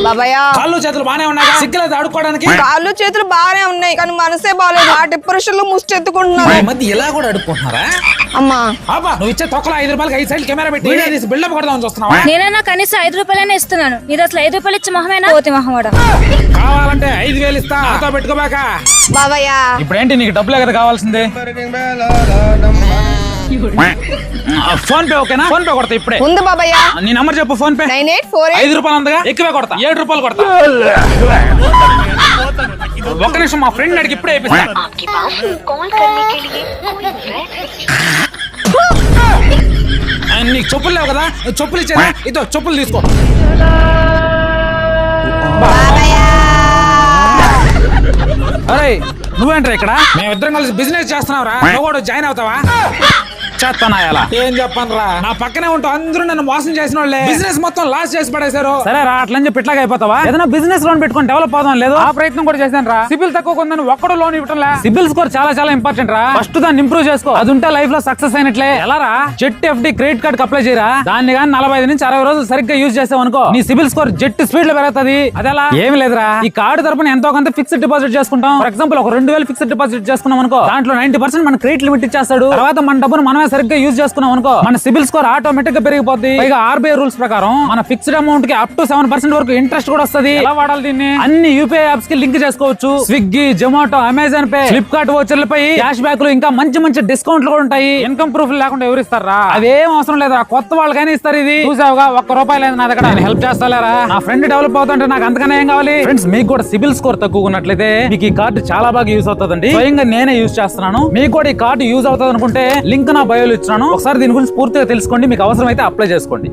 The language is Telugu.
బాబాయ్ కాళ్ళు చేతులు బానే ఉన్నాయి, సిగ్గులేదు ఆడుకోవడానికి. కాళ్ళు చేతులు బాగానే ఉన్నాయి కానీ మనసే బాగాలేదు. ఆ డిప్రెషన్ లో ముష్టి ఎత్తుకుంటున్నాను. ఈ మధ్య ఇలా కూడా అడుక్కుంటున్నారా? అమ్మా అబ్బా నువ్వు ఇచ్చే తొక్కల 5 రూపాయలకి 5 సైడ్ కెమెరా పెట్టి వీడియో తీసి బిల్డప్ కొడదామని చూస్తున్నావా? నేనన్నా కనీసం 5 రూపాయలనే ఇస్తున్నాను. నీది అసలు 5 రూపాయలు ఇచ్చే మొహమేనా? పోతి మొహమాడ. కావాలంటే 5,000 ఇస్తా, నాతో పెట్టుకోబాక. బాబాయ్ ఇప్పుడు ఏంటి నీకు డబ్బులే కదా కావాల్సింది? ఫోన్ పే ఓకేనా? ఫోన్ పే కొడతా ఇప్పుడే. ఉంది బాబాయ్. నీ నంబర్ చెప్పు. ఫోన్ పే 9848 5 రూపాయలు ఉందిగా, ఎక్కువే కొడతా. 7 రూపాయలు కొడతా. ఒక్క నిమిషం, మా ఫ్రెండ్ అడిగి ఇప్పుడే అయిపోతా. నీకు చెప్పులు లేవు కదా, చెప్పులు ఇచ్చేదా? ఇదో చెప్పులు తీసుకో. అరే నువ్వేంట్రా ఇక్కడ? మేమిద్దరం కలిసి బిజినెస్ చేస్తున్నావురా, నువ్వు కూడా జాయిన్ అవుతావా? చేస్తానా? ఏం చెప్పను రా, నా పక్కనే ఉంటావు. అందరూ నన్ను మోసం చేసిన వాళ్ళే, బిజినెస్ మొత్తం లాస్ చేసి పడేశారు. సరే రా, అట్లని చెప్పి ఇట్లాగా అయిపోతావా? ఏదైనా బిజినెస్ లోన్ పెట్టుకుని డెవలప్ అవుదాం లేదు? ఆ ప్రయత్నం కూడా చేశాను రా. సిబిల్ తక్కువ ఉందని ఒక్కడు లోన్ ఇవ్వటం. సిబిల్ స్కోర్ చాలా చాలా ఇంపార్టెంట్ రా. ఫస్ట్ దాన్ని ఇంప్రూవ్ చేసుకో, అది ఉంటే లైఫ్ లో సక్సెస్ అయినట్లే. ఎలా రా? Jet FD credit card apply చేయరా. దాన్ని కానీ 45 నుంచి 60 రోజులు సరిగ్గా యూజ్ చేసావు అనుకో, నీ సిబిల్ స్కోర్ జెట్ స్పీడ్ లో పెరుగుతుంది. అదేలా? ఏమి లేదురా, ఈ కార్డు తరపున ఎంతో కొంత ఫిక్స్డ్ డిపాజిట్ చేసుకుంటాం. ఫర్ ఎగ్జాంపుల్ ఒక 2000 ఫిక్స్డ్ డిపాజిట్ చేసుకున్నాం అనుకో, దాంట్లో 90% మన క్రెడిట్ లిమిట్ ఇచ్చేస్తాడు. తర్వాత మన డబ్బును మనమే సరిగ్గా యూజ్ చేసుకున్నాం అనుకో, మన సిబిల్ స్కోర్ ఆటోమేటిక్ గా పెరిగిపోద్ది. పైగా ఆర్బీఐ రూల్స్ ప్రకారం మన ఫిక్స్డ్ అమౌంట్ కి అప్ టు 7% వరకు ఇంట్రెస్ట్ కూడా వస్తుంది. ఎలా వాడాలి దీన్ని? అన్ని యూపీఐ యాప్స్ కి లింక్ చేసుకోవచ్చు. Swiggy, Zomato, Amazon Pay, Flipkart వోచర్లపై క్యాష్ బ్యాక్ లు, ఇంకా మంచి మంచి డిస్కౌంట్లు కూడా ఉంటాయి. ఇన్కమ్ ప్రూఫ్ లేకుండా ఎవరు ఇస్తారా? అదేం అవసరం లేదా, కొత్త వాళ్ళకైనా ఇస్తారు. ఇది చూసావుగా, ₹1 లేదు నా దగ్గర. నేను హెల్ప్ చేస్తారా? నా ఫ్రెండ్ డెవలప్ అవుతుంటే నాకు అంతకన్నా ఏం కావాలి? ఫ్రెండ్స్, మీకు కూడా సిబిల్ స్కోర్ తక్కువ ఉన్నట్లయితే మీకు ఈ కార్డు చాలా బాగా యూస్ అవుతుందండి. స్వయంగా నేనే యూజ్ చేస్తున్నాను. మీకు కూడా ఈ కార్డు యూజ్ అవుతుంది అనుకుంటే లింక్ నా బయోలో ఇచ్చాను. ఒకసారి దీని గురించి పూర్తిగా తెలుసుకోండి, మీకు అవసరం అయితే అప్లై చేసుకోండి.